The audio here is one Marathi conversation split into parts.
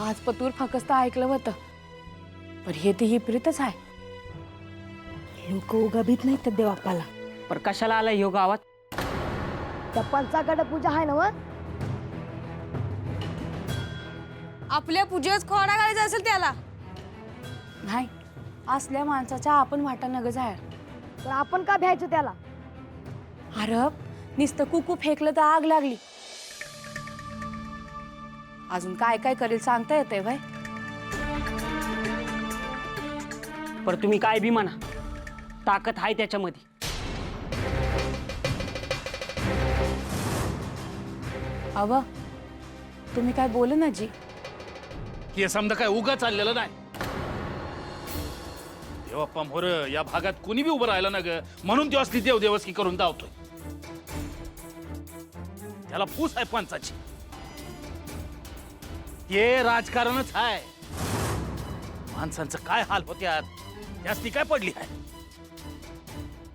आज पतूर फकस्त ऐकलं होतं, पण हे ते विपरीतच आहे. लोक उगा भीत नाहीत देवाप्पाला. पर कशाला आलाय ह्यो गावात? त्या पंचाकडे पूजा आहे ना. आपल्या पूजेच खोडा घालायचा असेल त्याला. नाही, असल्या माणसाच्या आपण वाटा नग जाय. तर आपण का भ्यायचं त्याला? अरे नुसतं कुकू फेकलं तर आग लागली. अजून काय काय करेल सांगता येतंय भाई. पर तुम्ही काय बी म्हणा, ताकद आहे त्याच्यामध्ये. अव तुम्ही काय बोल ना जी. हे समजा काय उगा चाललेलं नाही. देवाप्पा मोर या भागात कोणी बी उभं राहिलं ना ग, म्हणून ती असली देवदेवस्की करून धावतोय. त्याला फूस आहे पंचाची. हे राजकारणच आहे. माणसांचं काय हाल होत्यात त्यासनी काय पडली आहे.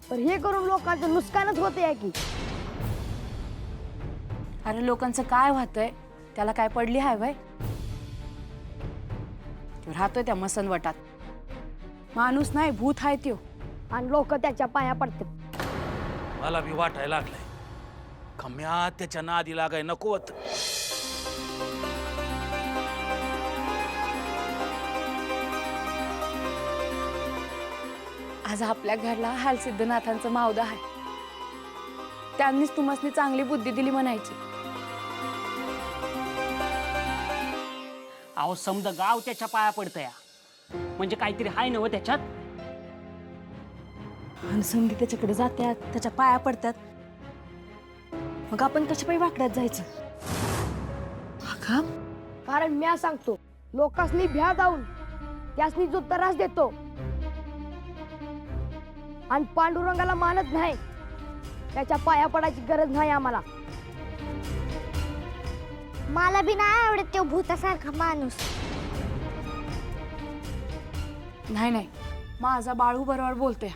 पण हे करून लोकांचं नुकसानच होते आहे की. अरे लोकांचं काय होतंय त्याला काय पडली आहे भाई. तो राहतोय त्या मसनवटात. माणूस नाही भूत आहे त्यो. आणि लोक त्याच्या पाया पडतात. मला बी वाटायला लागलंय खम्या त्याच्या नादी लागाय नको होत. आज आपल्या घरला हालसिद्धनाथांचं मावदा आहे. त्यांनीच तुम्हाला चांगली बुद्धी दिली म्हणायची. अहो समजा गाव त्याच्या पाया पडतंय, म्हणजे काहीतरी हाय नव त्याच्यात. आणि समधी त्याच्याकडे जात्यात, त्याच्या पाया पडतात. मग आपण कशा पायी वाकड्यात जायचं? कारण म्या सांगतो, लोकांनी भ्या जाऊन त्यासनी जो त्रास देतो आणि पांडुरंगाला मानत नाही, त्याच्या पाया पडायची गरज नाही आम्हाला. मला बी नाही आवडत तो भूतासारखा माणूस. नाही नाही, माझा बाळू बरोबर बोलतोय.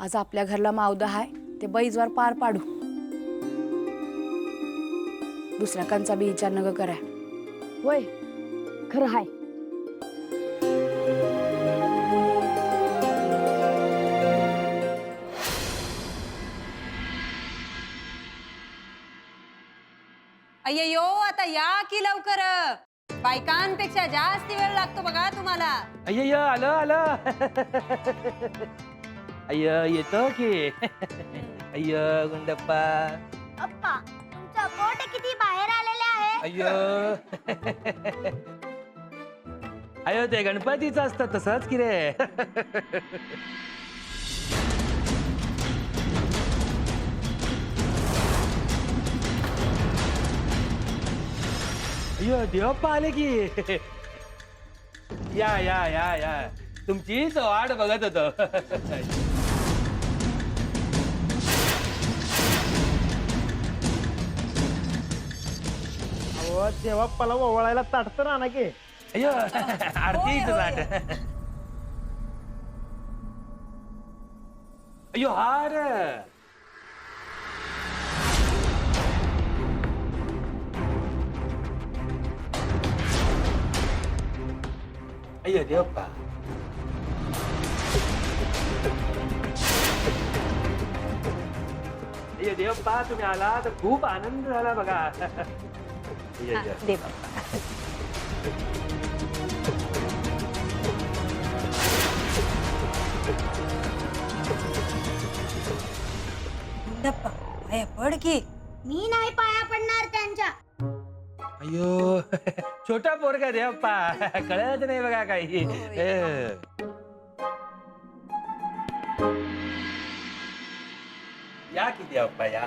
आज आपल्या घरला मावदा आहे, ते बैजवार पार पाडू. दुसऱ्याकांचा बी विचार नग करा. होय, खरं आहे. अय्यो आता या की लवकर. बायकांपेक्षा जास्त वेळ लागतो बघा तुम्हाला. अय्य आलं आलं. अय्य येतो की. अय्य गुंडप्पा. अप्पा, तुमचं पोट किती बाहेर आलेले आहे. अय्य. अयो ते गणपतीचं असतं तसंच की रे. अय्यो देवप्पा आले की. या या या या, तुमचीच वाट बघत होतो. देवाप्पाला ओवाळायला ताटतं ना की. अय्यो आरतीच लाट. अय्यो हार. अय्यो देवप्पा. अय्यो देवप्पा, तुम्ही आला तर खूप आनंद झाला बघा. दे बाप्पा. गुंडप्पा, पाया पड की. मी नाही पाया पडणार त्यांच्या. अयो छोटा पोरगा देवप्पा, कळत नाही बघा काही. या की देवप्पा या.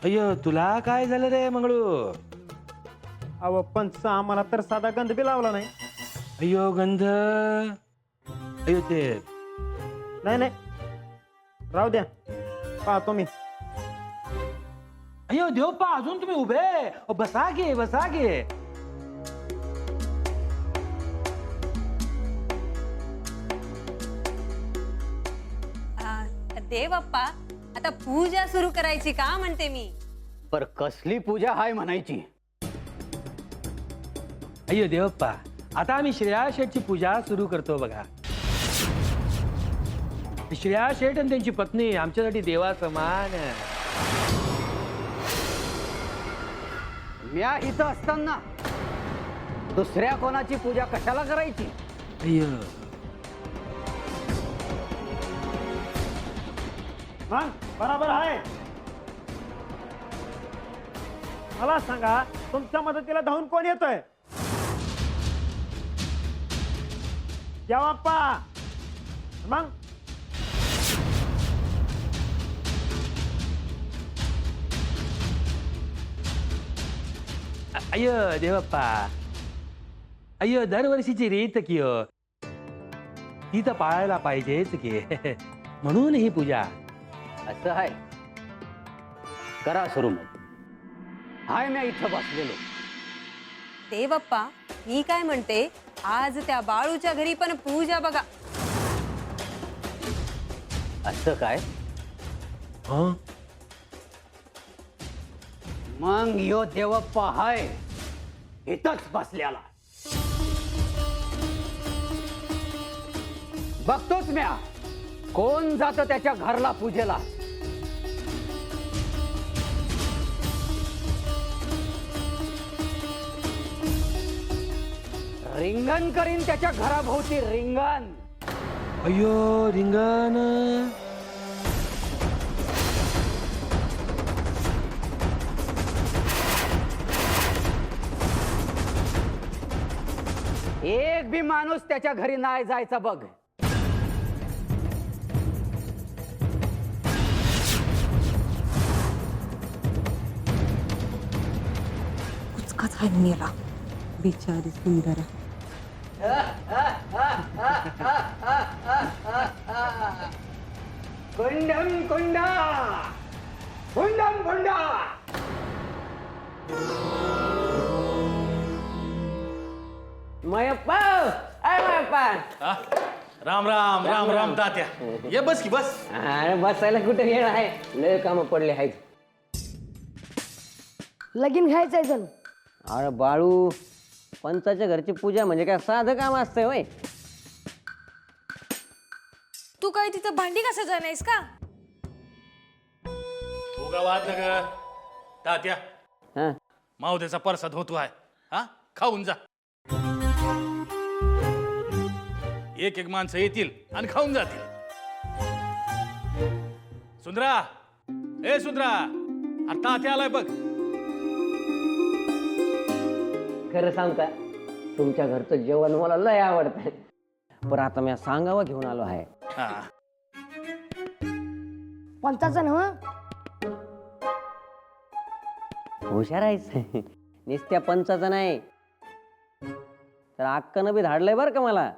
अय्यो तुला काय झालं रे मंगळू? अव पंच आम्हाला तर साधा गंध बी लावला नाही. अय्यो गंध. अय्यो ते नाही नाही, राहू द्या, पाहतो मी. अय्यो देवप्पा, अजून तुम्ही उभे? बसा गे बसा गे. ते बाप्पा आता पूजा सुरू करायची का म्हणते मी. पर कसली पूजा हाय म्हणायची. अय्यो देवप्पा, आता आम्ही श्रेया शेठची पूजा सुरू करतो बघा. श्रेया शेठ आणि त्यांची पत्नी आमच्यासाठी देवा समान. म्या इथं असताना दुसऱ्या कोणाची पूजा कशाला करायची. अय्यो मग बरोबर आहे. मला सांगा, तुमच्या मदतीला धावून कोण येतोय. देवाप्पा. मग अय्यो देवप्पा, अय्यो दरवर्षीची रीत की हो, ती तर पाळायला पाहिजेच की. म्हणून ही पूजा. असं आहे. करा सुरू मग. हाय म्या इथं बसलेलो. ते बाप्पा मी काय म्हणते, आज त्या बाळूच्या घरी पण पूजा बघा. असं काय. हं? मग यो देवप्पा हाय इथंच बसल्याला. बघतोच म्या कोण जात त्याच्या घरला पूजेला. रिंगण करीन त्याच्या घराभोवती रिंगण. अय्यो रिंगण. एक बी माणूस त्याच्या घरी नाही जायचा बघ. कुचकाच आहे मेला बिचारी सुंदर. कुंडम कुंडा कुंडम कुंडा. मयप्पा अय मयप्पा. राम राम राम राम तात्या. ये बस की बस. अरे बसायला कुठे वेळ आहे, लय कामं पडले आहेत. लगीन घ्यायचंय जणू. अरे बाळू, पंचाच्या घरची पूजा म्हणजे काय साधं काम असतंय होय. तू काय तिथं भांडी घासायचं नाहीस का. उगा वाद नग तात्या. हा मावदेचा परसाद होतो आहे. हा खाऊन जा. एक एक माणसं येतील आणि खाऊन जातील. सुंदरा, ए सुंदरा, अरे तात्या आलाय बघ. खरं सांगता, तुमच्या घरचं जेवण मला लय आवडतं. पण आता मी सांगावं घेऊन आलो आहे. हा. पंचाचं नव्ह. हुशार आहेस. नुसत्या पंचाचं नाही तर अक्कानं बी धाडलंय बरं का मला.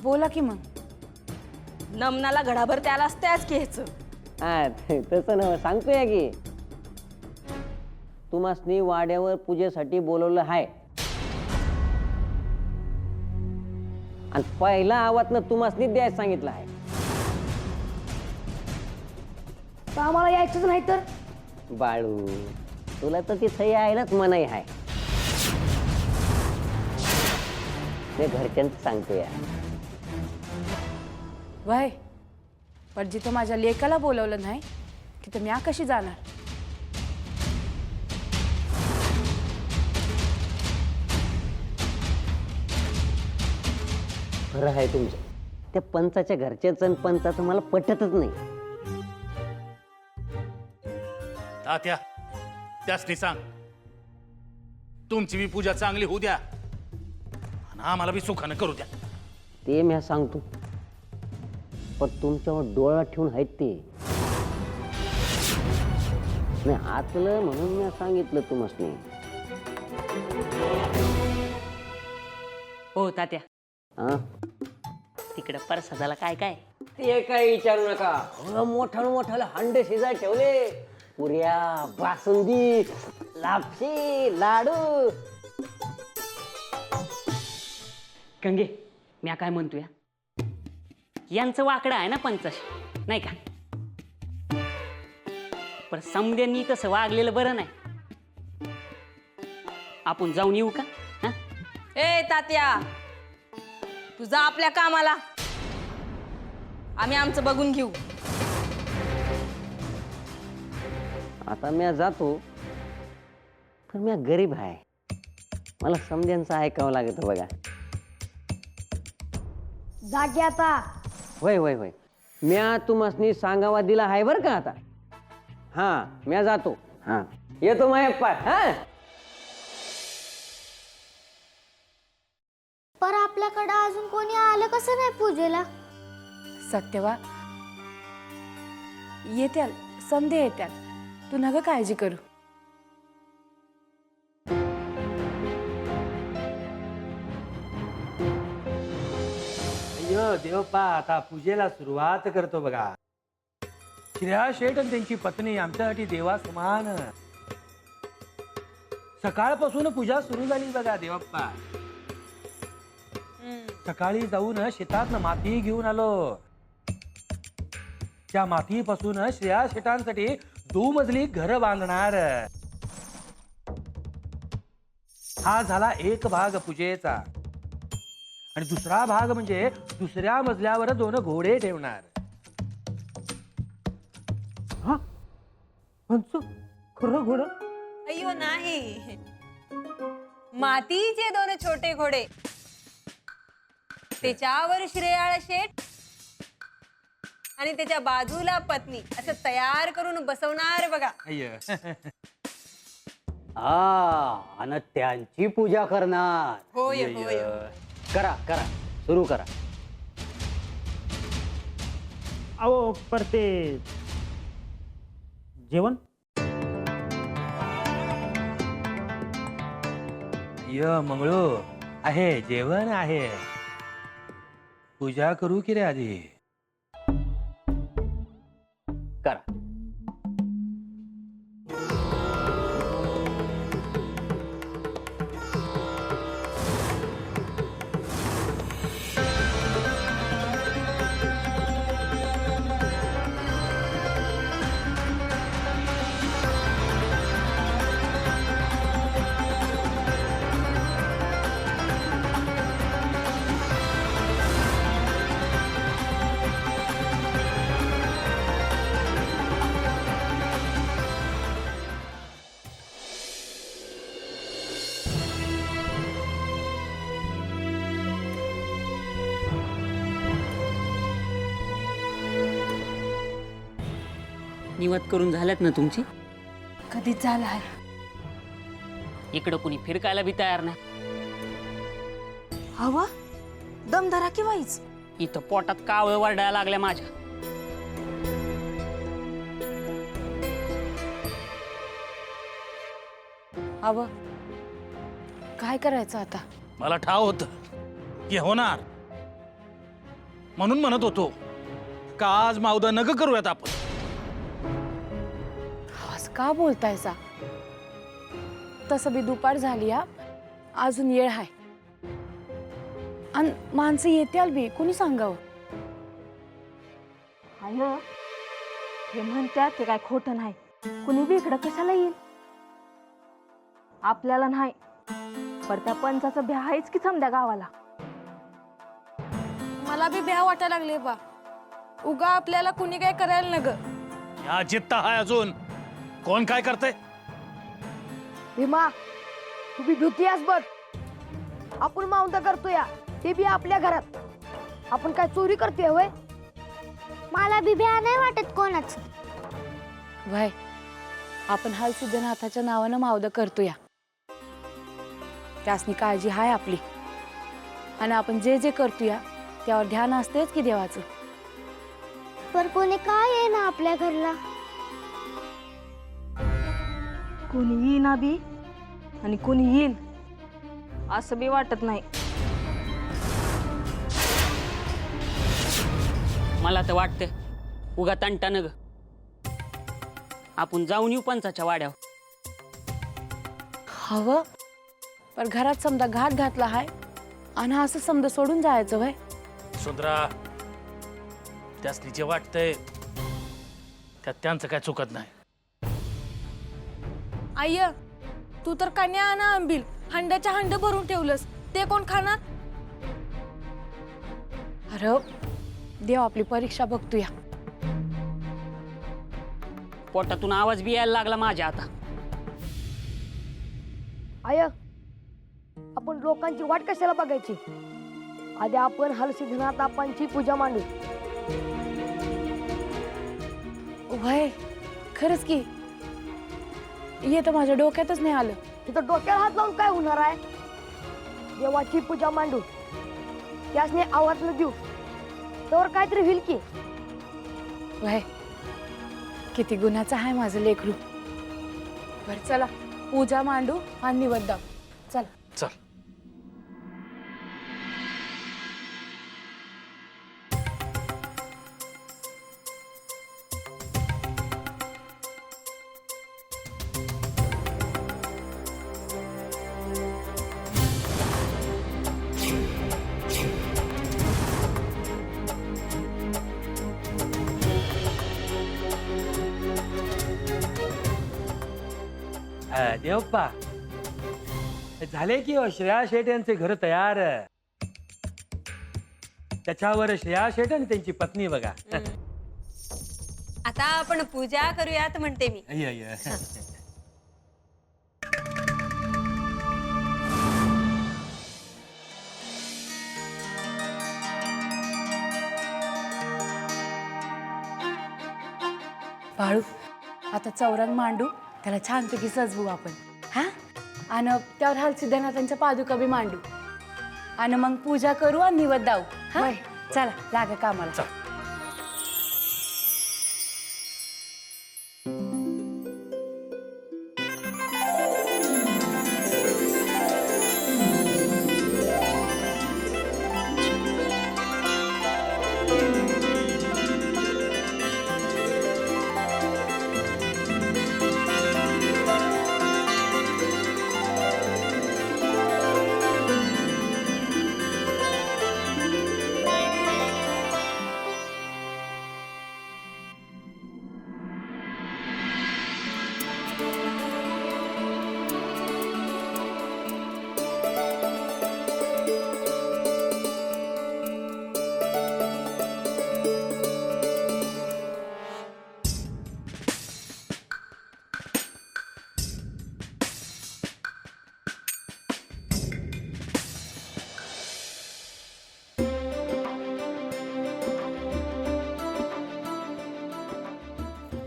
बोला की मग. नमनाला घडाभर त्याला त्याच घ्यायचं. हा तसं ना, सांगतोय की तुम्हासनी वाड्यावर पूजेसाठी बोलवलं आहे. आणि पहिला आवाजनं तुम्हासनी द्यायला सांगितलं आहे. तर आम्हाला यायचंच नाही तर. बाळू, तुला तर तिथं यायलाच मनाई आहे. ते घरच्यांचं सांगतो या. वय पण जिथं माझ्या लेकाला बोलवलं नाही तिथं म्या कशी जाणार. खरं आहे तुमचं. त्या पंचाच्या घरच्याचं आणि पंचाचं मला पटतच नाही. तात्या, त्यासनी सांग तुमची बी पूजा चांगली होऊ द्या आणि आम्हाला बी सुखानं करू द्या. ते मी सांगतो, पण तुमच्यावर डोळा ठेवून आहेत ते. नाही आतलं म्हणून मी सांगितलं तुम्हाला. हो तात्या, हा तिकडे परसादाला काय काय. ते काय विचारू नका. मोठ्यानं मोठ्याला हंडे शिजाय ठेवले. पुऱ्या, बासुंदी, लापशी, लाडू. कंगे मी काय म्हणतोय यांचं वाकडं आहे ना पंचाशी नाही का पण समद्यांनी तसं वागलेलं बरं नाही आपण जाऊन येऊ का हा? ए तात्या तुझा आपल्या कामाला आम्ही आमचं बघून घेऊ. आता मी जातो पण मी गरीब आहे मला समध्यांचं ऐकावं लागतं बघा. जागे आता. होय होय होय म्या तुम्हाला सांगावा दिला आहे बरं का आता. हा म्या जातो. हा येतो मायप्पा. हा पर आपल्याकडे अजून कोणी आलं कसं नाही पूजेला? सत्यवा येत्याल समधे येत्याल तू नका काळजी करू. अय्यो देवप्पा आता पूजेला सुरुवात करतो बघा. श्रेया शेठ आणि त्यांची पत्नी आमच्यासाठी देवा समान. सकाळपासून पूजा सुरू झाली बघा देवप्पा. सकाळी जाऊन शेतात माती घेऊन आलो. त्या मातीपासून श्रेया शेठांसाठी 2 मजली घर बांधणार. हा झाला एक भाग पूजेचा आणि दुसरा भाग म्हणजे दुसऱ्या मजल्यावर 2 घोडे ठेवणार. हा पंच खरं घोडं? अय्यो नाही मातीचे 2 छोटे घोडे त्याच्यावर श्रेयाळ शेठ आणि त्याच्या बाजूला पत्नी असं तयार करून बसवणार बघा. आणि त्यांची पूजा करणार. होय होय करा करा सुरू करा. अहो पर ते जेवण मंगळू आहे जेवण आहे. पूजा करू की रे आधी. करा. निवत करून झाल्यात ना तुमची? कधीच झालं आहे. इकडं कुणी फिरकायला बी तयार नाही. हवा दमधरा की वाईच. इथं पोटात कावळ वरडायला लागल्या माझ्या. हवं काय करायचं आता? मला ठाव होत की होणार म्हणून म्हणत होतो का आज मावदा नग करूयात आपण. असं का बोलतायसा? तसं बी दुपार झाली हा अजून येळ हाय आणि माणसं येत्याल बी कोणी सांगावं. आय हे म्हणतात ते काय खोटं नाही. कुणी बी इकडं कशाला येईल? आपल्याला नाही पर त्या पंचाचं भ्या आहेच की समद्या गावाला. मला बी भ्या वाटायला लागले बा. उगा आपल्याला कुणी काय करायला नग. या जित्ता हाय अजून कोण काय करते. भीमा तू बी भीती आहेस बघ. आपण मावदा करतोय ते बी आपल्या घरात. आपण काय चोरी करतोय होय? मला बी भ्या नाही वाटत कोणाच. भाई आपण हलसिद्धनाथाच्या नावानं मावदा करतोया. त्यासनी काळजी हाय आपली आणि आपण जे जे करतोया त्यावर ध्यान असतेच की देवाचं. पर कोणी काय आहे ना आपल्या घरला? कोणी येईना बी आणि कोणी येईल असं बी वाटत नाही. मला तर वाटतंय उगा तंटा नग. आपण जाऊन येऊ पंचाच्या वाड्यावर. हवं पण घरात समजा घाट घातला हाय आणि असं समजा सोडून जायचं वय. सुंदरा, त्यासनी जे वाटतंय त्यात त्यांचं काय चुकत नाही. आय, तू तर कन्या आणा आंबील हंड्याच्या हंड भरून ठेवलंस, ते कोण खाणार? अरे देव आपली परीक्षा बघतोया. पोटातून आवाज बी यायला लागला माझ्या आता. आय, आपण लोकांची वाट कशाला बघायची? आधी आपण हलसिद्धनाथ आपांची पूजा मांडू. वय खरंच की, हे तर माझ्या डोक्यातच नाही आलं. तिथं डोक्याला हात लावून काय होणार आहे? देवाची पूजा मांडू, त्यासने आवाज देऊ, तर काहीतरी होईल की. वय किती गुन्ह्याचं आहे माझं लेकरू. बर चला पूजा मांडू आणि निवद दाव. चला. चल. देवप्पा, झाले की हो श्रेया शेट यांचे घर तयार. त्याच्यावर श्रेया शेट आणि त्यांची पत्नी बघा. आता आपण पूजा करूयात म्हणते मी. अय्य, अय्य. बाळू, आता चौरंग मांडू, त्याला छानपैकी सजवू आपण. हा, आणि त्यावर हलसिद्धनाथांच्या पादुका बी मांडू, आणि मग पूजा करू आणि निवद दाऊ. हा, चला लागा कामाला.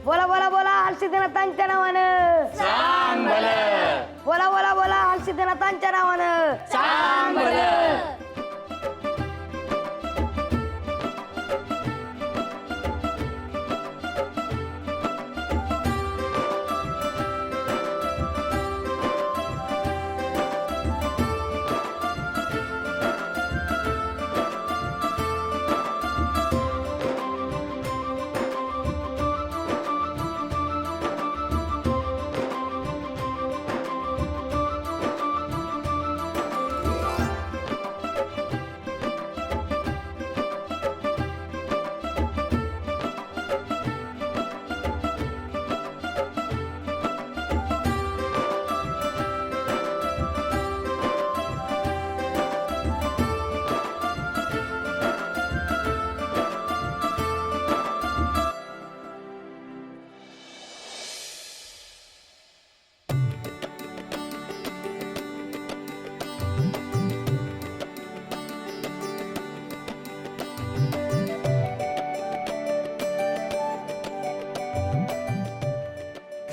बोला बोला बोला हलसिद्धनाथांच्या नावानं. बोला बोला बोला हलसिद्धनाथांच्या नावानं.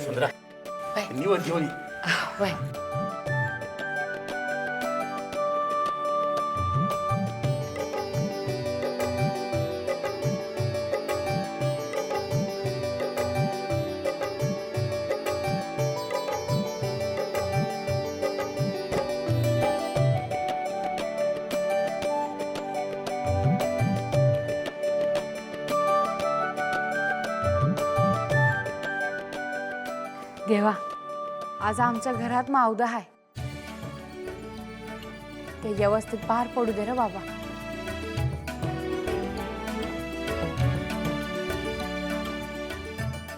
सुंदरा, निवड घेऊन ये. वय देवा, आज आमच्या घरात मावदा आहे. ते व्यवस्थित पार पडू दे रे बाबा.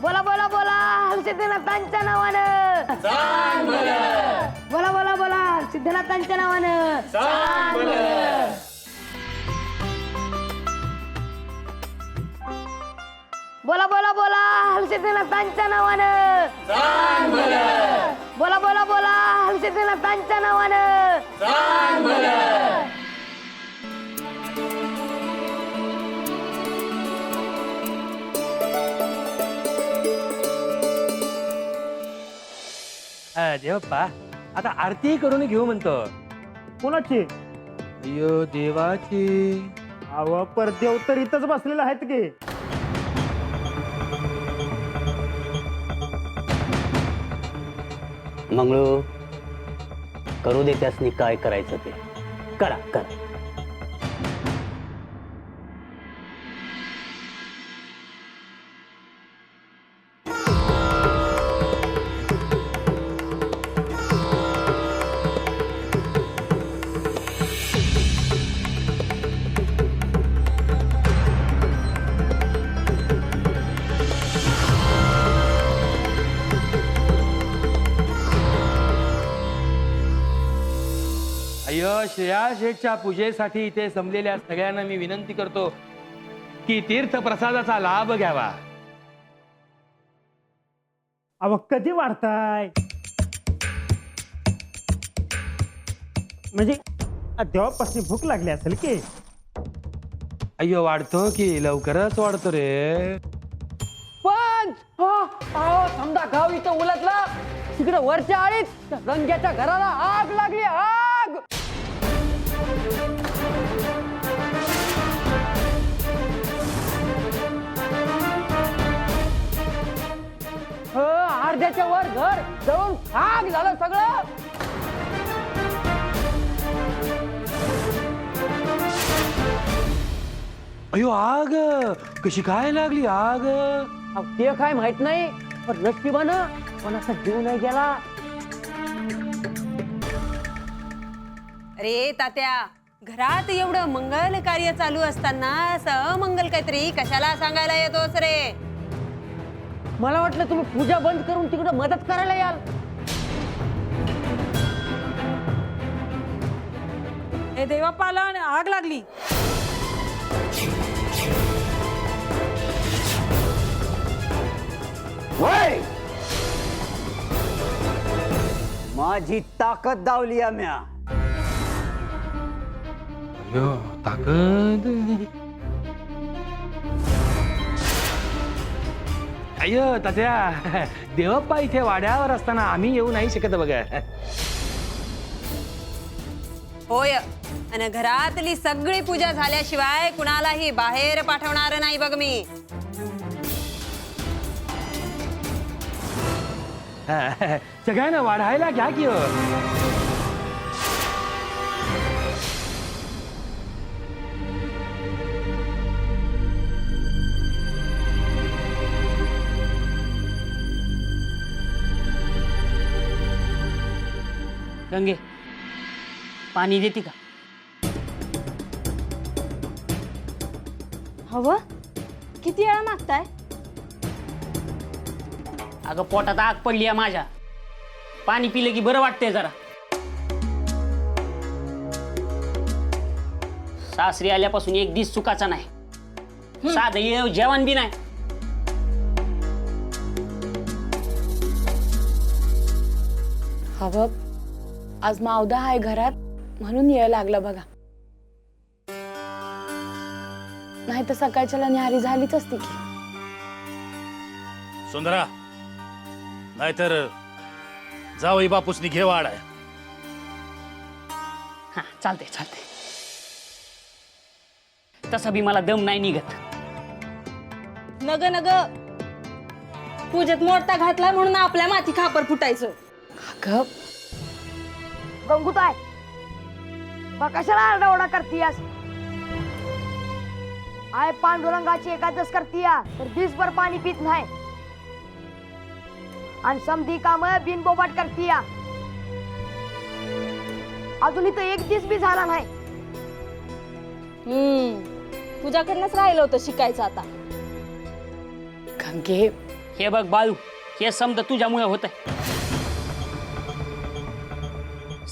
बोला बोला बोला सिद्धनाथांच्या नावानं. बोला बोला बोला सिद्धनाथांच्या नावानं. बोला बोला बोला सिद्धनाथांच्या नावानं. बोला बोला बोला सिद्धनाथांच्या नावानं. देवप्पा आता आरती करून घेऊ म्हणतो. कोणाची? अय्यो देवाची. अव परदेव तर इथंच बसलेले आहेत की. मंगळू करू दे त्यासनी काय करायचं ते करा करा. अय्यो श्रेया शेठच्या पूजेसाठी इथे जमलेल्या सगळ्यांना मी विनंती करतो की तीर्थ प्रसादाचा लाभ घ्यावा. अव कधी वाढताय? म्हणजे देवापासून भूक लागली असेल की. अय्यो वाढतो की लवकरच वाढतो रे. पण समजा गाव इथं उलटला तिकडे वरच्या आळीत रंग्याच्या घराला आग लागली. आग अर्ध्याच्या वर घर जळून खाक झालं सगळं. अयो आग कशी काय लागली आग? ते काय माहित नाही पण नशिबानं कोणाचा जीव नाही गेला. अरे तात्या, घरात एवढं मंगल कार्य चालू असताना असं अमंगल काहीतरी कशाला सांगायला येतोस रे? मला वाटलं तुम्ही पूजा बंद करून तिकडे मदत करायला याल. हे देवापाला आणि आग लागली. वय माझी ताकद दावली आम्या. अयो ताकद. अय्यो तात्या देवप्पा इथे वाड्यावर असताना आम्ही येऊ नाही शकत बघा. होय, आणि घरातली सगळी पूजा झाल्याशिवाय कुणालाही बाहेर पाठवणार नाही बघ मी. सगळ्यांना वाढायला घ्या की. गंगे पाणी देते का? हवं? किती वेळा मागताय? अगं पोटात आग पडली आहे माझ्या. पाणी पिलं की बरं वाटतंय जरा. सासरी आल्यापासून एक दिस चुकाचा नाही. साधं जेवण बी नाही. हवं, आज मावदा आहे घरात म्हणून येळ लागला बघा. नाही तर सकाळच्याला न्याहारी झालीच असती की. सुंदरा, नाहीतर जावई बापूसनी घे वाढ आहे. हा चालतंय चालतंय. तसा बी मला दम नाही निघत. नग नग पूजेत मोडता घातला म्हणून आपल्या माती खापर फुटायचं. अगं गंगूताय बा कशाला आरडाओरडा करतीयास? आय पांडुरंगाची एकादश करतीया तर दिसभर पाणी पित नाही आणि समधी काम बिनबोबाट करतीया. अजून इथं एक दिवस बी झाला नाही. तुझ्याकडनंच राहिलं होतं शिकायचं आता. गंगे, हे बघ बाळू, हे समज तुझ्यामुळे होत आहे.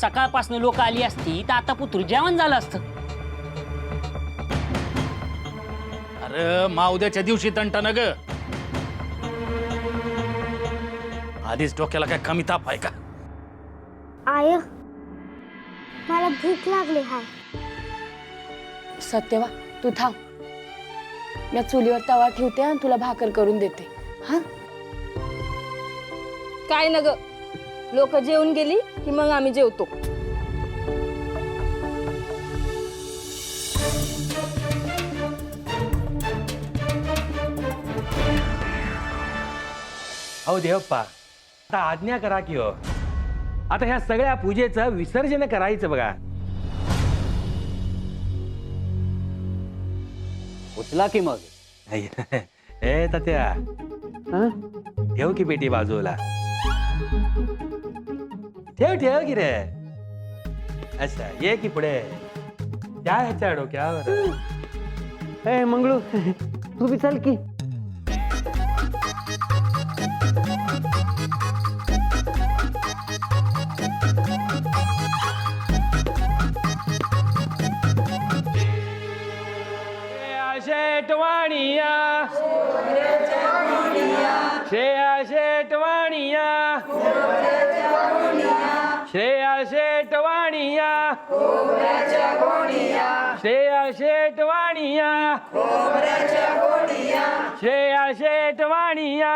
सकाळपासून लोक आली असती तर आता पुत्र जेवण झालं असतं. अरे माउद्याच्या दिवशी तंटा ग. आधीच डोक्याला काय कमी ताप आहे का? आय मला भूक लागली हाय. सत्यवा तू थांब, मी चुलीवर तवा ठेवते आणि तुला भाकर करून देते. हा, काय न ग, लोक जेवून गेली की मग आम्ही जेवतो. अहो देवप्पा, आता आज्ञा करा की हो. आता ह्या सगळ्या पूजेचं विसर्जन करायचं बघा. उचला की मग. ए तात्या, ठेव की पेटी बाजूला. ठेव ठेव की रे. अच्छा, ये की पुढे. क्या ह्याच्या डोक्यावर? ए मंगळू, तू बी चल की. शेटवाणिया, श्रेया शेटवाणिया, श्रेया शेटवाणिया, श्रेया शेटवाणिया, श्रेया शेटवाणिया.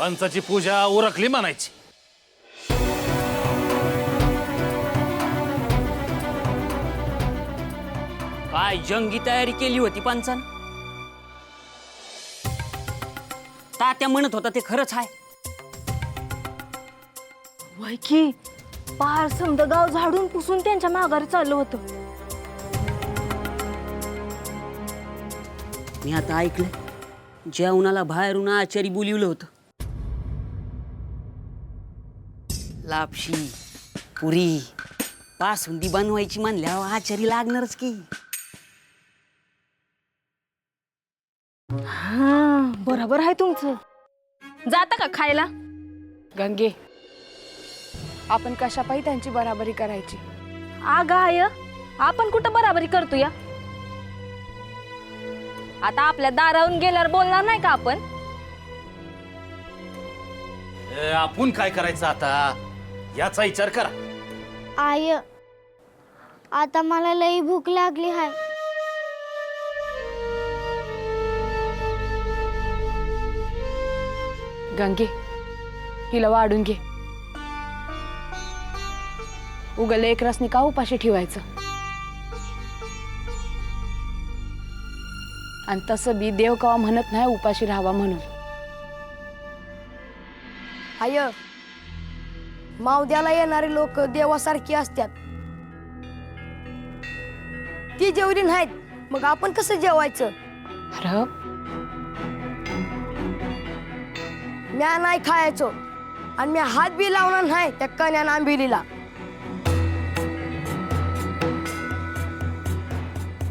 पंचाची पूजा उरकली म्हणायची. काय जंगी तयारी केली होती पंचान. तात्या म्हणत होता ते खरंच आहे. वय की पार समद गाव झाडून पुसून त्यांच्या माघारी चाललं होतं. मी आता ऐकलं जेवणाला बाहेरून आचारी बोलिवलं होतं. लापशी पुरी बासुंदी बनवायची म्हणल्यावर आचारी लागणारच की. हा बरोबर आहे तुमचं. जाता का खायला? गंगे, आपण कशापायी त्यांची बराबरी करायची? आग आय, आपण कुठं बराबरी करतो या? आता आपल्या दारावून गेल्यावर बोलणार नाही का आपण? आपण काय करायचं आता याचा विचार करा. आय आता मला लई भूक लागली हाय. गंगे, हिला वाढून घे. उगल एक रसनी का उपाशी ठेवायचं. आणि तसं बी देव कवा म्हणत नाही उपाशी राहावा म्हणून. आय मावद्याला येणारे लोक देवासारखी असतात. ती जेवली नाहीत मग आपण कसं जेवायचं? अरे म्या नाही खायचो आणि म्या हात बी लावणार नाही त्या कन्या आंबिलीला.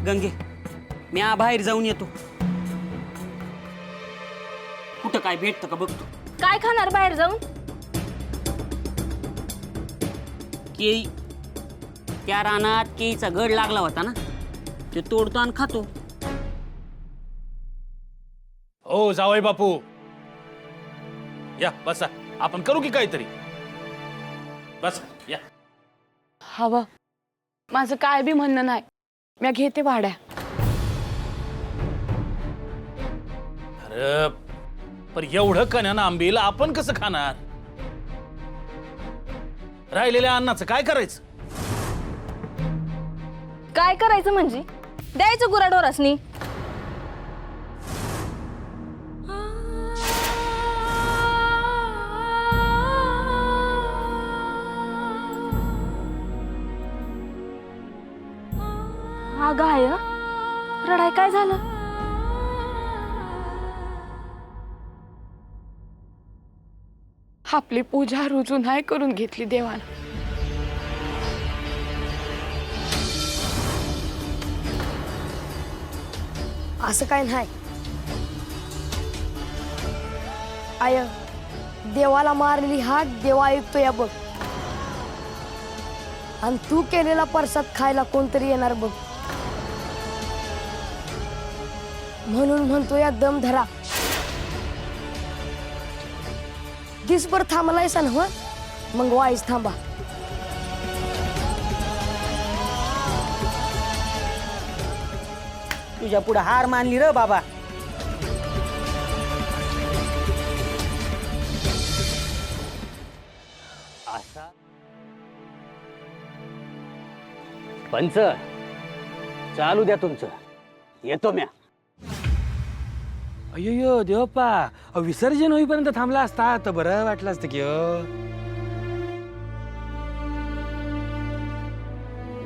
गंगे मी बाहेर जाऊन येतो. कुठं काय भेटतं का बघतो. काय खाणार बाहेर जाऊन? केळी, त्या रानात केळीचा गड लागला होता ना, ते तोडतो आणि खातो. ओ जावई बापू, या बसा, आपण करू की काहीतरी. बस या. हवं माझं काय बी म्हणणं नाही, मी घेते वाड्या. अरे पण एवढं कण्यानं आंबील आपण कसं खाणार? राहिलेल्या अन्नाचं काय करायचं? काय करायचं म्हणजे द्यायचं गुराढोरासनी. हा गाय रडाय काय झालं? आपली पूजा रुजू नाही करून घेतली देवानं. असं काय नाही आय, देवाला मारलेली हाक देवा ऐकतो या बघ. आणि तू केलेला प्रसाद खायला कोणतरी येणार बघ. म्हणून म्हणतो या दम धरा. दिसभर थांबलायसा ना मग वाईस थांबा. तुझ्या पुढे हार मानली र बाबा. असा पंच चालू द्या तुमचं, येतो म्या. अय्यो देवप्पा, विसर्जन होईपर्यंत थांबला असता तर बरं वाटलं असतं की हो.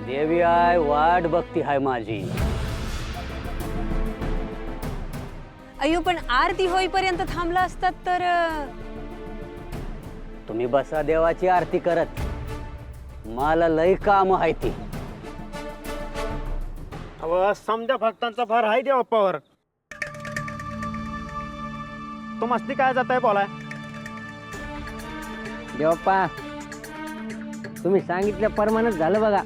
देवी आय वाट बघती हाय माझी. अयो पण आरती होईपर्यंत थांबला असतात तर तुम्ही बसा देवाची आरती करत, मला लय काम आहे ती. अव समजा भक्तांचा फार आहे देवाप्पावर. तो मस्ती काय जात आहे बोलाय? देवप्पा तुम्ही सांगितल्याप्रमाणेच झालं बघा.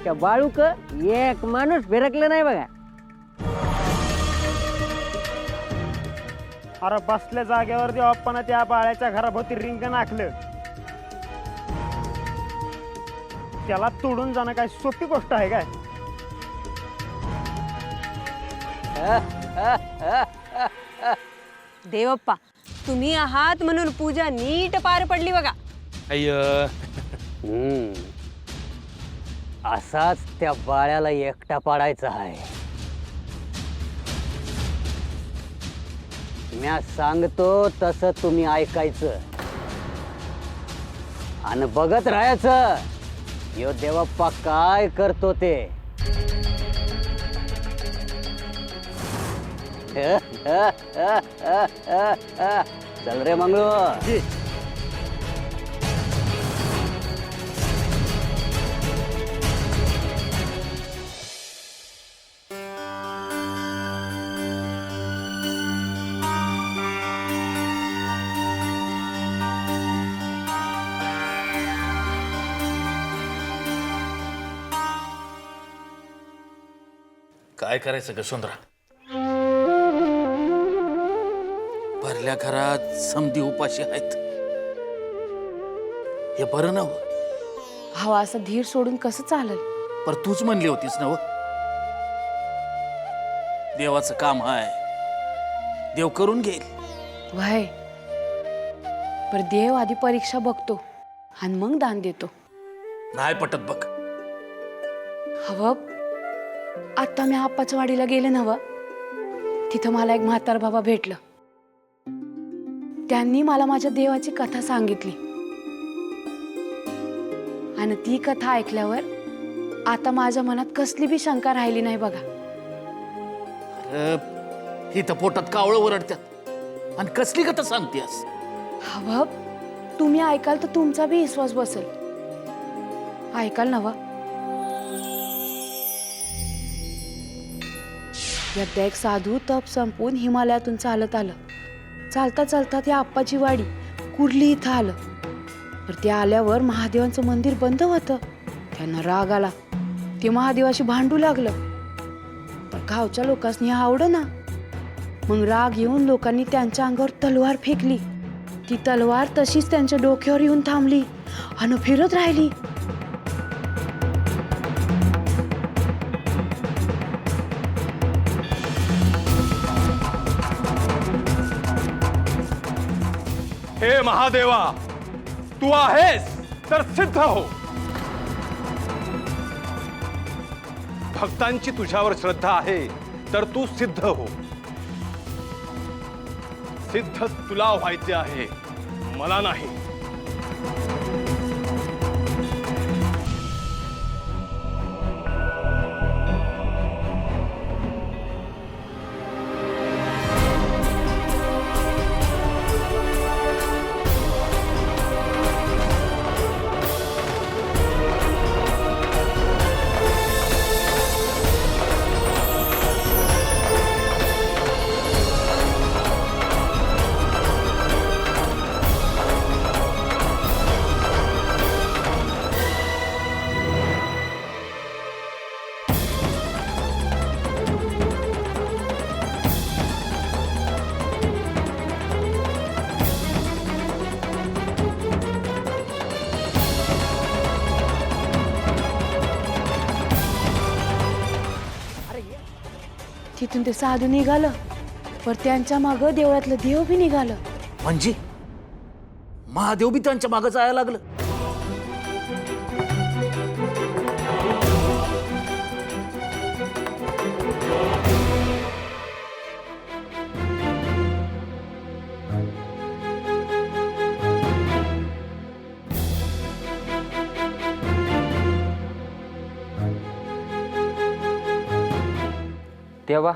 त्या बाळूक एक माणूस फिरकलं नाही बघा. अरे बसल्या जागेवर देवाप्पानं त्या बाळ्याच्या घराभोवती रिंगण आखलं. त्याला तोडून जाणं काय सोपी गोष्ट आहे काय? देवप्पा तुम्ही आहात म्हणून पूजा नीट पार पडली बघा. अय्यो असाच त्या बाळ्याला एकटा पाडायचा आहे. म्या सांगतो तसं तुम्ही ऐकायचं आणि बघत राहायचं यो देवप्पा काय करतो ते. चल रे मंगळू. काय करायचं यशोंधरा? भरल्या घरात समधी उपाशी आहेत. हे बरं नव. हवा असा धीर सोडून कसं चालेल? पर तूच म्हणली होतीस नव, देवाचं काम आहे, देव करून घेईल. वय पर देव आधी परीक्षा बघतो आणि मग दान देतो. नाही पटत बघ. हवं आता मी आप्पाच्या वाडीला गेले नव, तिथं मला एक म्हातार बाबा भेटलं. त्यांनी मला माझ्या देवाची कथा सांगितली आणि ती कथा ऐकल्यावर आता माझ्या मनात कसली बी शंका राहिली नाही बघा. इथं पोटात कावळं ओरडतात आणि कसली कथा सांगतेस? हवं तुम्ही ऐकाल तर तुमचा बी विश्वास बसेल. ऐकाल नवा. एकदा एक साधू तप संपून हिमालयातून चालत आलं. चालता चालता त्या आप्पाची वाडी कुर्ली इथं आलं. तर ते आल्यावर महादेवांचं मंदिर बंद होतं. त्यांना राग आला. ते महादेवाशी भांडू लागलं. पण गावच्या लोकांनी आवडं ना. मग राग येऊन लोकांनी त्यांच्या अंगावर तलवार फेकली. ती तलवार तशीच त्यांच्या डोक्यावर येऊन थांबली आणि फिरत राहिली. हे महादेवा, तू आहेस तर सिद्ध हो. भक्तांची तुझ्यावर श्रद्धा आहे तर तू सिद्ध हो. सिद्ध तुला व्हायचे आहे, मला नाही. तिथून ते साधू निघालं. पर त्यांच्या मागं देवळातलं देव बी निघालं. म्हणजे महादेव बी त्यांच्या मागं जायला लागलं. देवा,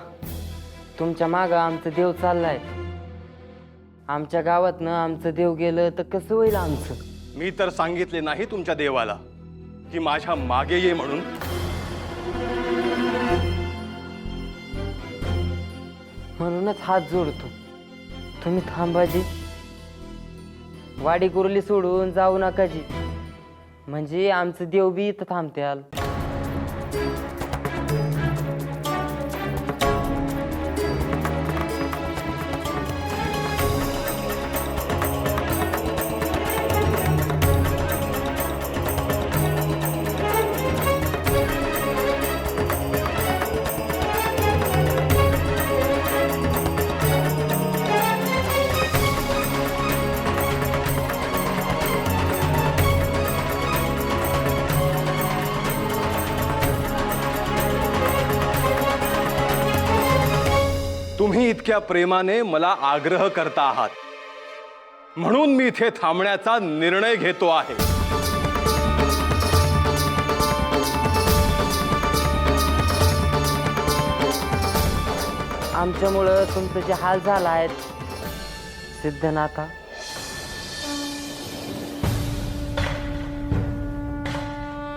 तुमच्या मागं आमचं देव चाललाय. आमच्या गावातनं आमचं देव गेलं तर कसं होईल आमचं? मी तर सांगितले नाही तुमच्या देवाला की माझ्या मागे ये म्हणून. म्हणूनच हात जोडतो. तुम्ही थांबा जी. वाडी कुर्ली सोडून जाऊ नका जी. म्हणजे आमचं देव बी इथं थांबत्याल. तुम्ही इतक्या प्रेमाने मला आग्रह करता आहात म्हणून मी इथे थांबण्याचा निर्णय घेतो आहे. आमच्यामुळं तुमचं जे हाल झाला आहेत सिद्धनाथा,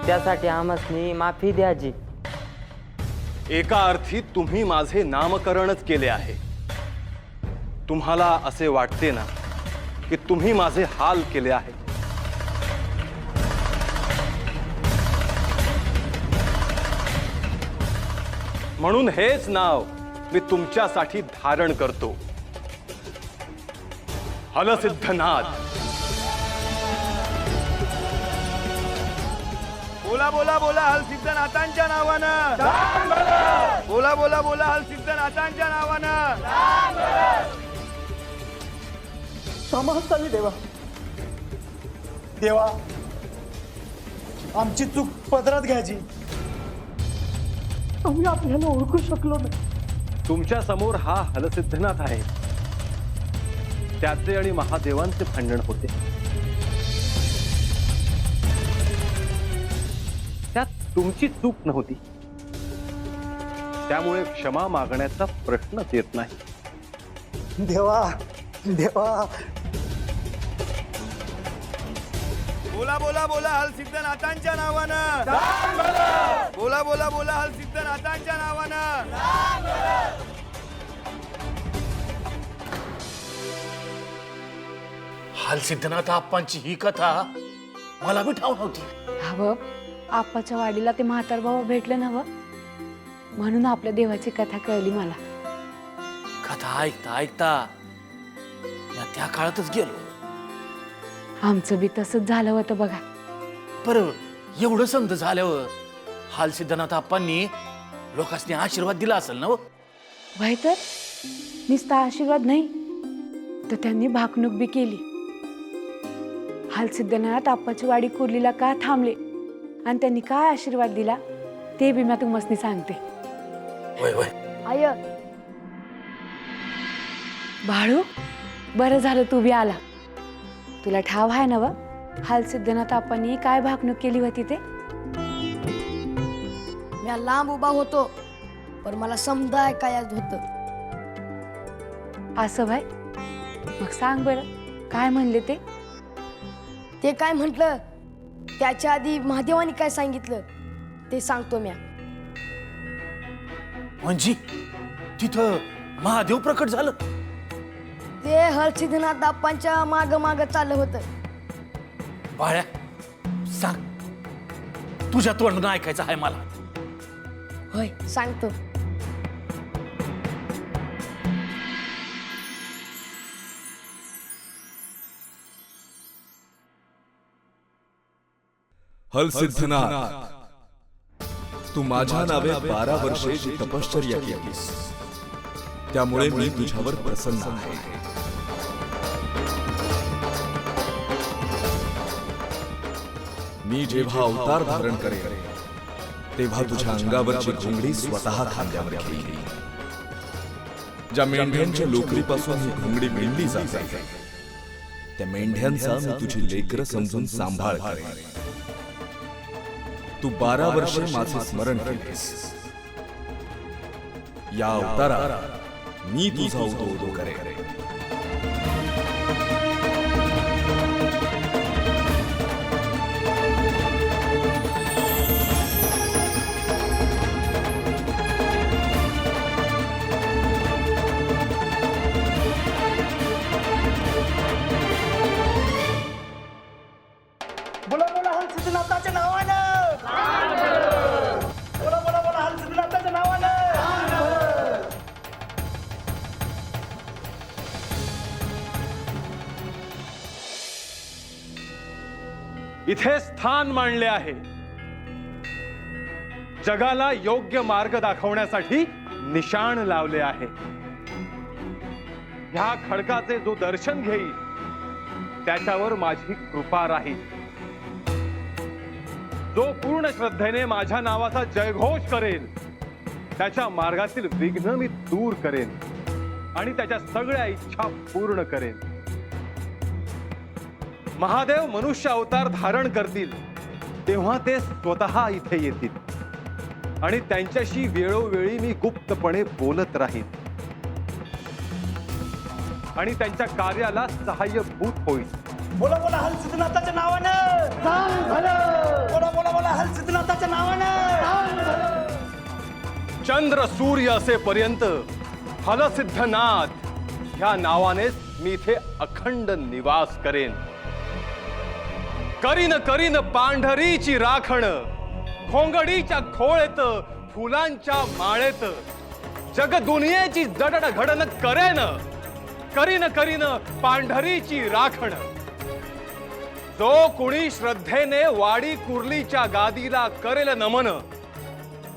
त्यासाठी आम्हासनी माफी द्याजी. एका अर्थी तुम्ही माझे नामकरणच केले आहे. तुम्हाला असे वाटते ना की तुम्ही माझे हाल केले आहे. म्हणून हेच नाव मी तुमच्यासाठी धारण करतो, हलसिद्धनाथ. बोला बोला बोला हलसिद्धनाथांच्या नावानं. बोला बोला बोला हलसिद्धनाथांच्या नावानं. समजतावी देवा. देवा, आमची चूक पदरात घ्यायची. आम्ही आपल्याला ओळखू शकलो नाही. तुमच्या समोर हा हलसिद्धनाथ आहे. त्याचे आणि महादेवांचे भांडण होते. त्यात तुमची चूक नव्हती. त्यामुळे क्षमा मागण्याचा प्रश्नच येत नाही. देवा देवा, बोला बोला बोला हलसिद्धनाथांच्या नावानं. बोला बोला बोला हलसिद्धनाथांच्या नावानं. हलसिद्धनाथ आप्पांची ही कथा मला बी ठाव नव्हती. हवं आप्पाच्या वाडीला ते म्हातार बाबा भेटले नवं, म्हणून आपल्या देवाची कथा कळली मला. कथा ऐकता ऐकता मी त्या काळातच गेलो. आमचं बी तसंच झालं होतं बघा. बरं, एवढं समज झाल्यावर हलसिद्धनाथ आप्पांनी लोकांनी आशीर्वाद दिला असेल ना? व्हय तर नुसता आशीर्वाद नाही तर त्यांनी भाकणूक बी केली. हलसिद्धनाथ आप्पाची वाडी कुर्लीला का थांबले आणि त्यांनी काय आशीर्वाद दिला ते बी मी तुम्हाला सांगते. होय होय. आय बाळू, बरं झालं तू बी आला. तुला ठाव आहे ना व हलसिद्धनाथ आप्पांनी काय भाकणूक केली होती ते? मी लांब उभा होतो पण मला समजा ऐकायचं होतं. असं भाई, मग सांग बरं काय म्हणले ते? ते काय म्हटलं त्याच्या आधी महादेवानी काय सांगितलं ते सांगतो म्या. म्हणजे तिथं महादेव प्रकट झालं? ते हलसिद्धनाथ आप्पांच्या माग माग चाललं होतं. बाळ्या सांग, तुझ्या तोंडून ऐकायचं आहे मला. होय सांगतो. हलसिद्धनाथ, तू माझ्या नावे 12 वर्षे जी तपश्चर्या केलीस त्यामुळे मी तुझ्यावर प्रसन्न आहे. मी जेव्हा अवतार धारण करेन तेव्हा तुझ्या अंगावरची घोंगडी स्वतः खांद्यावर घेईन. ज्या मेंढ्यांच्या लोकरीपासून ही घोंगडी विणली जाते त्या मेंढ्यांचा मी तुझी लेकरं समजून सांभाळ करेन. तू 12 वर्षे माझे स्मरण केलेस. या अवतारात मी तुझा उदो करेन. बोला बोला हलसिद्धनाथाच्या नावानं. बोला बोला बोला हलसिद्धनाथाच्या नावानं. इथे स्थान मांडले आहे. जगाला योग्य मार्ग दाखवण्यासाठी निशाण लावले आहे. ह्या खडकाचे जो दर्शन घेईल त्याच्यावर माझी कृपा राहील. जो पूर्ण श्रद्धेने माझ्या नावाचा जयघोष करेल त्याच्या मार्गातील विघ्न मी दूर करेन आणि त्याच्या सगळ्या इच्छा पूर्ण करेन. महादेव मनुष्य अवतार धारण करतील तेव्हा ते स्वतः इथे येतील आणि त्यांच्याशी वेळोवेळी मी गुप्तपणे बोलत राहीन आणि त्यांच्या कार्याला सहाय्यभूत होईल. बोला बोला हलसिद्धनाथाच्या नावानं. बोला बोला बोला हलसिद्धनाथाच्या नावानं. चंद्र सूर्य असेपर्यंत हलसिद्धनाथ ह्या नावानेच मी इथे अखंड निवास करेन. करीन करीन पांढरीची राखण, खोंगडीच्या खोळेत फुलांच्या माळेत, जग दुनियेची जडड घडण करेन. करीन करीन पांढरीची राखण. जो कुणी श्रद्धेने वाडी कुर्लीच्या गादीला करेल नमन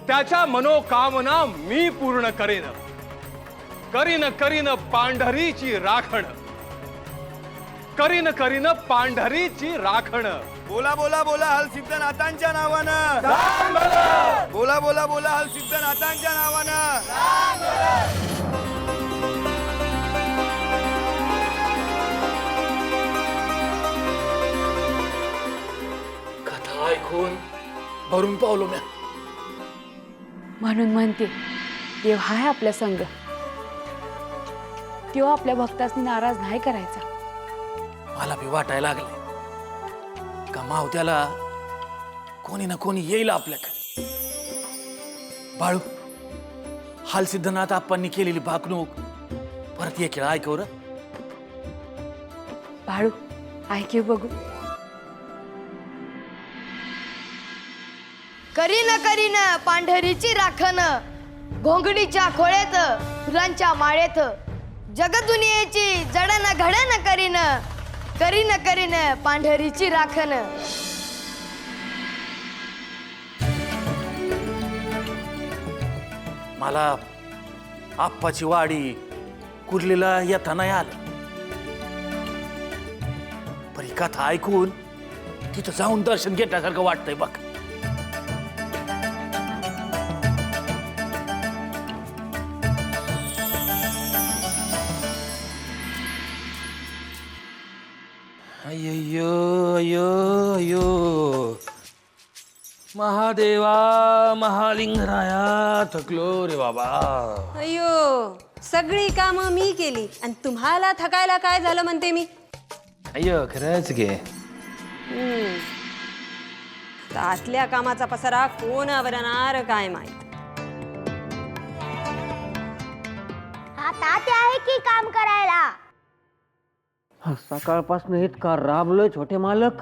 त्याच्या मनोकामना मी पूर्ण करेन. करीन करीन पांढरीची राखण. करीन करीन पांढरीची राखण. बोला बोला बोला हलसिद्धनाथांच्या नावानं बोला बोला बोला हलसिद्धनाथांच्या नावानं कथा ऐकून भरून पावलो म्या. म्हणून म्हणते देव हाय आपल्या संग. तो आपल्या भक्तासनी नाराज नाही करायचा. मला बी वाटायला लागले का मावत्याला कोणी ना कोणी येईल आपल्याकडे. बाळू, हालसिद्धनाथ आप्पांनी केलेली भाकणूक परत एक वेळा ऐकव र. बाळू ऐके बघू. करीन पांढरीची राखण घोंगडीच्या खोळेत फुलांच्या माळेत जगदुनियेची जडण घडण करीन पांढरीची राखण. मला आप्पाची वाडी कुर्लीला येता नाही आलं, पण ही कथा ऐकून तिथं जाऊन दर्शन घेतल्यासारखं वाटतंय बघ. अय्यो अयो अयो महादेवा महालिंगराया थकलो रे बाबा. अयो सगळी कामं मी केली आणि तुम्हाला थकायला काय झालं म्हणते मी. अय्यो खरंच घे. आतल्या कामाचा पसारा कोण आवरणार काय माहित. आता ते आहे की काम करायला. सकाळपासून इतका राबलोय छोटे मालक.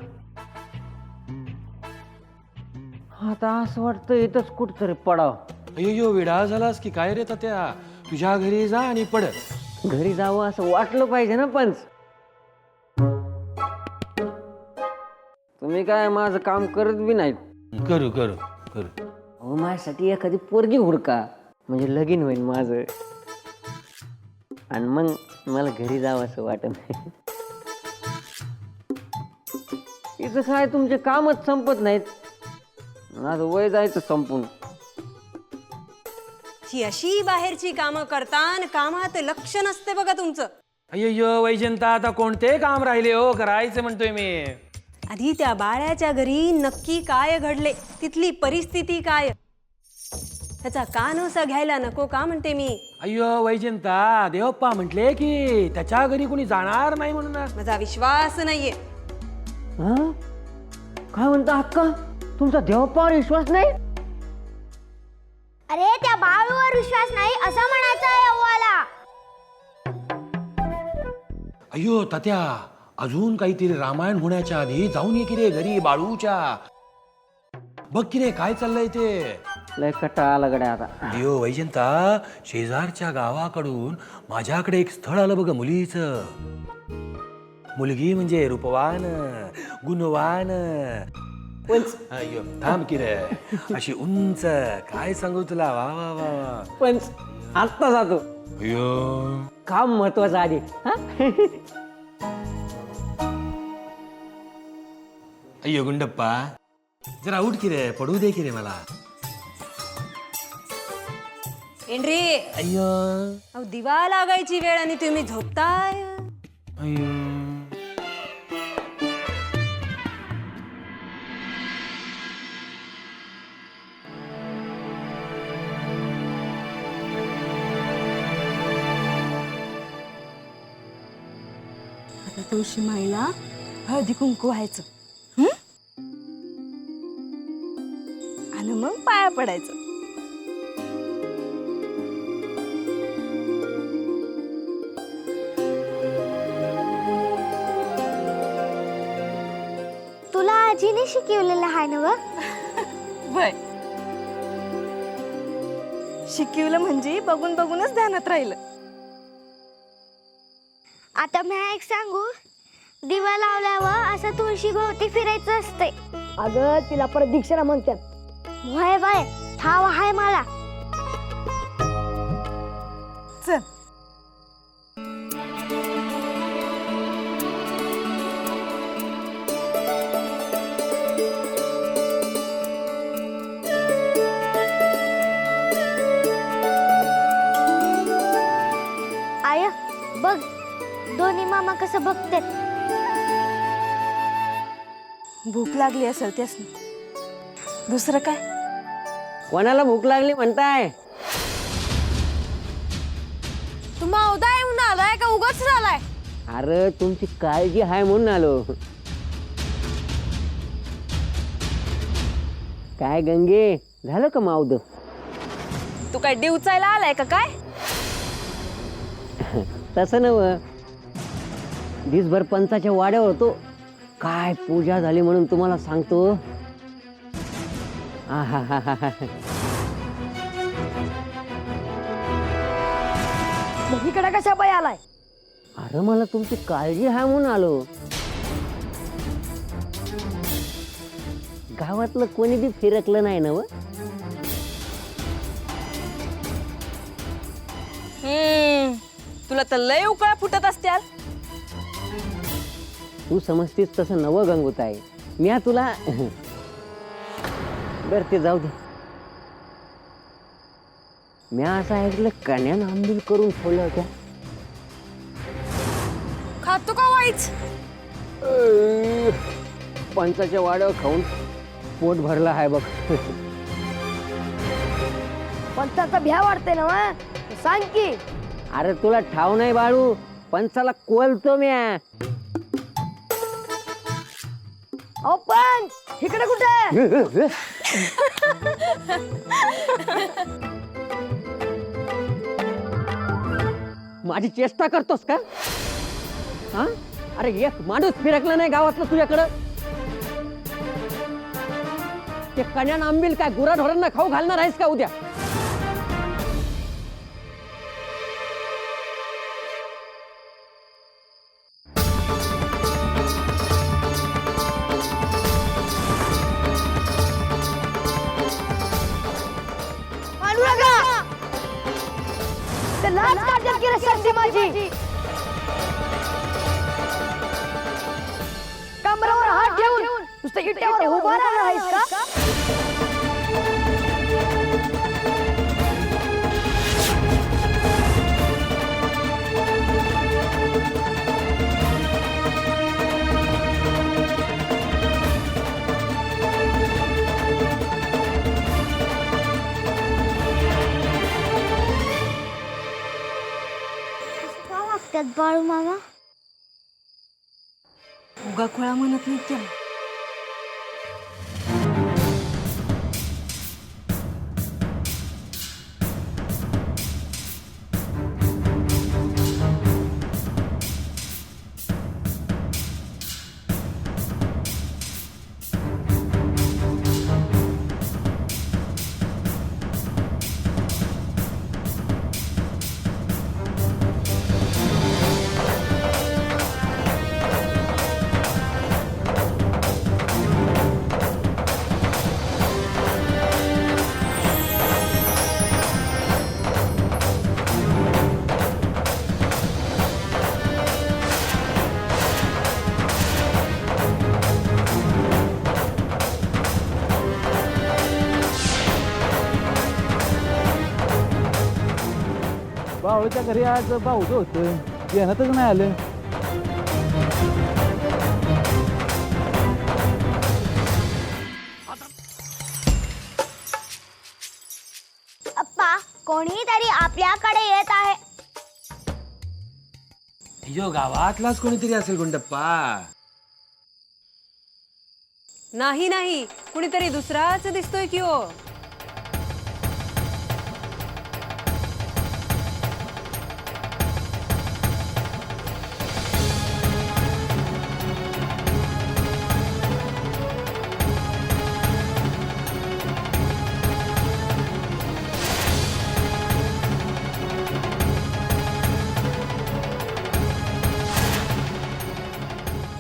आता असं वाटतं इथंच कुठतरी पडाव. अय्यो वेडा झालास की काय रे तात्या. तुझ्या घरी जा आणि पड. घरी जावं असं वाटलं पाहिजे ना. पंच तुम्ही काय माझं काम करत बी नाहीत. करू करू करू. अहो माझ्यासाठी एखादी पोरगी हुडका, म्हणजे लगीन होईल माझं, आणि मग मला घरी जावं असं वाटत नाही. इथं काय तुमचे कामच संपत नाहीत. माझं वय जायचं संपून. ही अशी बाहेरची कामं करतान कामात लक्ष नसते बघा तुमचं. अय्यो वैजंता आता कोणते काम राहिले हो करायचं म्हणतोय मी. आधी त्या बाळ्याच्या घरी नक्की काय घडले, तिथली परिस्थिती काय, त्याचा कानोसा घ्यायला नको का म्हणते मी. अय्यो वैजंता देवप्पा म्हटले की त्याच्या घरी कोणी जाणार नाही म्हणून. माझा विश्वास नाहीये. काय म्हणता अक्का, तुमचा देवप्पावर विश्वास नाही? अरे त्या बाळूवर विश्वास नाही असं म्हणायचं आहे अव्वाला. अय्यो तात्या अजून काहीतरी रामायण होण्याच्या आधी जाऊन ये की रे घरी बाळूच्या. बघ की रे काय चाललंय ते. लय कटाळा आला गड्या आता. अय्यो वैजंता शेजारच्या गावाकडून माझ्याकडे एक स्थळ आलं बघ मुलीचं. मुलगी म्हणजे रूपवान गुणवान. अय्यो थांब की रे. अशी उंच काय सांगू तुला. वा वा वा वा. पंच आत्ता जातो. अय्यो काम महत्वाचं आधी. अय्यो गुंडप्पा जरा उठ की रे, पडू दे की रे मला. एंड्रे अय्यो अहो दिवा लागायची वेळ आणि तुम्ही झोपताय. अय्यो आता तुळशी माईला हळदी कुंकू व्हायचं आणि मग पाया पडायचं. तुला आजीने शिकवलेलं आहे ना व? वय शिकवलं म्हणजे बघून बघूनच ध्यानात राहिलं. आता मी एक सांगू, दिवा लावल्यावर असं तुळशी भोवती फिरायचं असते. अगं तिला प्रदक्षिणा म्हणतात. होय बाय ठाव आहे मला. चल दोन्ही मामा कसं बघतात. भूक लागली असेल त्यास दुसरं काय? कोणाला भूक लागली म्हणताय? तू मावदा येऊन आलाय का उगाच झालाय? अरे तुमची काळजी आहे म्हणून आलो. काय गंगे, झालं का मावद? तू काय डिवचायला आलाय का काय? तसं नव, दिसभर पंचाच्या वाड्यावर होतो. काय पूजा झाली म्हणून तुम्हाला सांगतो. आहाहाहा. मग इकडे कशा पाय आलाय? अरे मला तुमची काळजी आहे म्हणून आलो. गावातलं कोणी बी फिरकलं नाही ना व? तुला तर लय उकळा फुटत असत्याल. तू समजतीस तसं नवं गंगूत आहे. मी तुला बर ते जाऊ दे. मी असं ऐकलं कण्यानं आंबील करून ठेवल्या होत्या. खातो का वाईच? पंचाच्या वाड्यावर खाऊन पोट भरलं आहे बघ. पंचाचा भ्या वाटते ना वा? सांग की. अरे तुला ठाव नाही बाळू, पंचाला कोलतो म्या. अहो पंच इकडे कुठे? माझी चेष्टा करतोस का? हा? अरे एक माणूस फिरकला नाही गावातलं तुझ्याकडं. ते कण्यानं आंबील काय गुराढोरांना खाऊ घालणार आहेस का उद्या? मानू नका. ते लाज काढतात की रे संधी माझी. कमरावर हात ठेवून नुसतं इट्यावर उभा राहणार आहेस का? का वागतात बाळू मामा? उगा खोळा म्हणत नाही त्याला. बावळच्या घरी आज बावलं होतं, येण्यातच नाही आलं. अप्पा कोणी तरी आपल्याकडे येत आहे. यो गावातलाच कोणीतरी असेल गुंडप्पा. नाही नाही, कुणीतरी दुसराच दिसतोय की हो.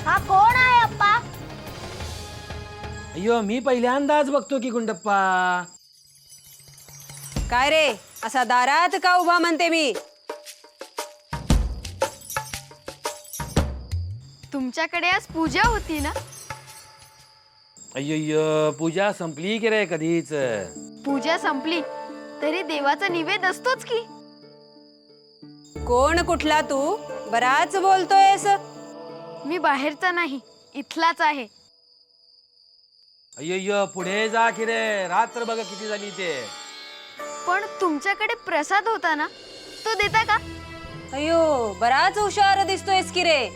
हा कोण आहे अप्पा? अय्यो मी पहिल्यांदाच बघतो की गुंडप्पा. काय रे, असा दारात का उभा म्हणते मी? तुमच्याकडे आज पूजा होती ना? अय्यो पूजा संपली की रे कधीच. पूजा संपली तरी देवाचा निवेद असतोच की. कोण कुठला तू? बराच बोलतोयस. मी बाहेरचा नाही, इथलाच आहे. अय्य पुढे जा की रे, रात्र बघा किती झाली ते. पण तुमच्याकडे प्रसाद होता ना, तो देता का? अयो, बराच हुशार दिसतोयस की रे.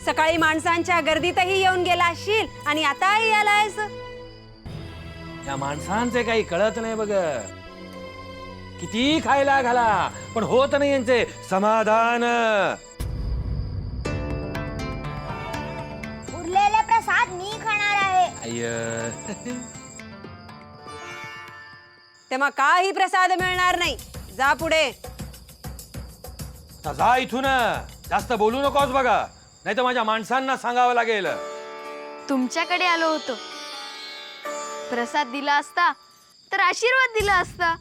सकाळी माणसांच्या गर्दीतही येऊन गेला असशील आणि आताही आलायस. त्या माणसांचे काही कळत नाही बघ. किती खायला घाला पण होत नाही यांचे समाधान. उरलेले प्रसाद मी खाणार आहे. अय्य तेव्हा काही प्रसाद मिळणार नाही. जा पुढे. आता जा इथून. जास्त बोलू नकोस बघा, नाही तर माझ्या माणसांना सांगावं लागेल. तुमच्याकडे आलो होतो. प्रसाद दिला असता तर आशीर्वाद दिला असता.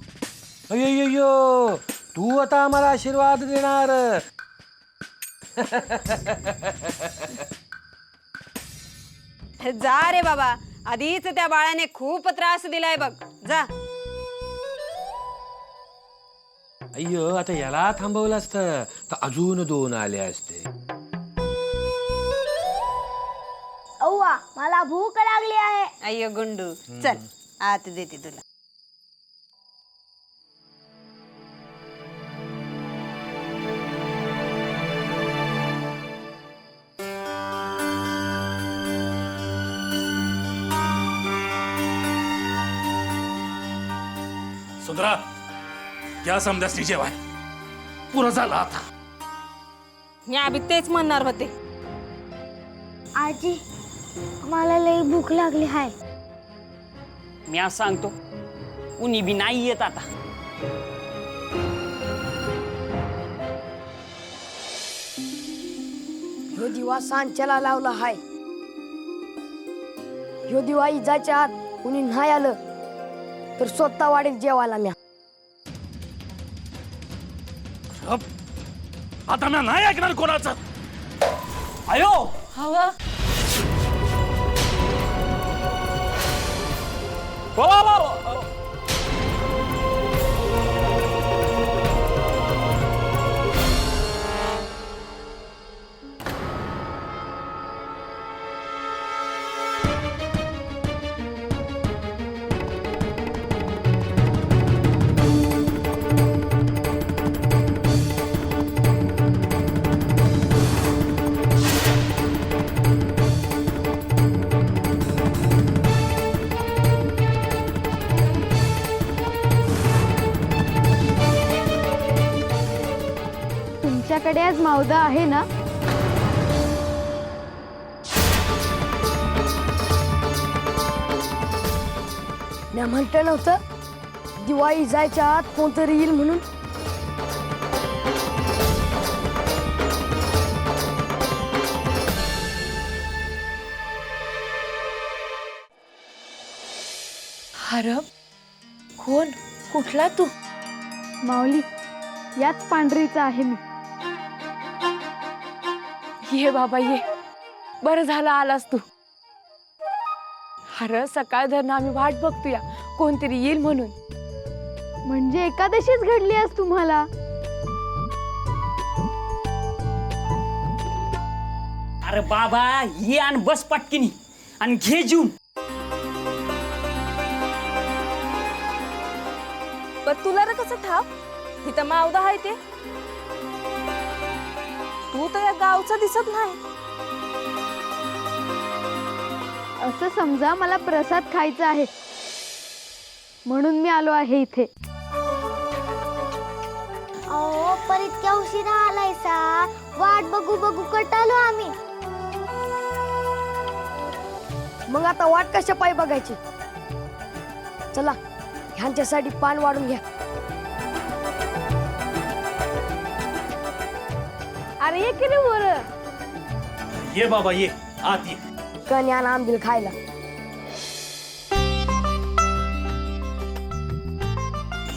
अय्यो, तू आता आम्हाला आशीर्वाद देणार. जा रे बाबा, आधीच त्या बाळाने खूप त्रास दिलाय बघ. जा. अय्यो, आता याला थांबवलं असतं तर अजून 2 आले असते. अव्वा, मला भूक लागली आहे. अय्यो गुंडू, चल आत देते तुला. सुंदरा, क्या समजास जेवाय पुरं झाला आता. या बी तेच म्हणणार होते. आजी, मला लई भूक लागली आहे. मी आज सांगतो, कुणी बी नाही येत आता. ह्यो दिवा सांच्याला लावला हाय. ह्यो दिवा इजाच्या आत कुणी नाही आलं तर स्वतः वाढेल जेवायला म्या. आता मी नाही ऐकणार कोणाचं. आयो हवा तुमच्याकडे आज मावदा आहे ना? मी म्हटलं नव्हतं दिवाळी जायच्या आत कोणतरी येईल म्हणून. हरप, कोण? कुठला तू? माऊली, याच पांढरीचा आहे मी. ये बाबा ये, बरं झालं आलास तू. अरे सकाळ धरणं आम्ही वाट बघतोया कोणतरी येईल म्हणून. म्हणजे एकादशीच घडली आज तुम्हाला. अरे बाबा, ये आणि बस पटकिनी आणि घे जीवन. पण तुला रे कसं ठाव? इथं मावदा आहे ते. तू तर या गावचा दिसत नाही. असं समजा मला प्रसाद खायचा आहे म्हणून मी आलो आहे इथे. अहो, पर इतक्या उशिरा आलायसा. वाट बघू बघू कटालो आम्ही. मग आता वाट कशा पायी बघायची? चला, ह्यांच्यासाठी पान वाढून घ्या. अरे ये किती वर. ये बाबा ये, आत ये. कन्या आंबील खायला.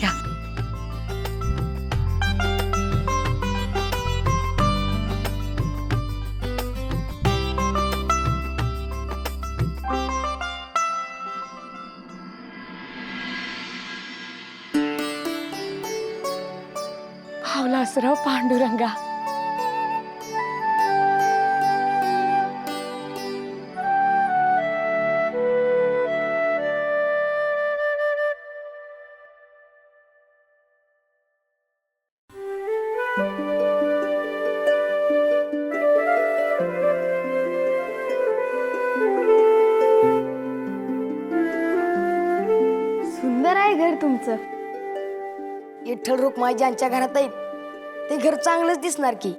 या. भावलासराव पांडुरंगा, त्यांचं विठ्ठल रुक्माई ज्यांच्या घरात आहेत ते घर चांगलंच दिसणार की.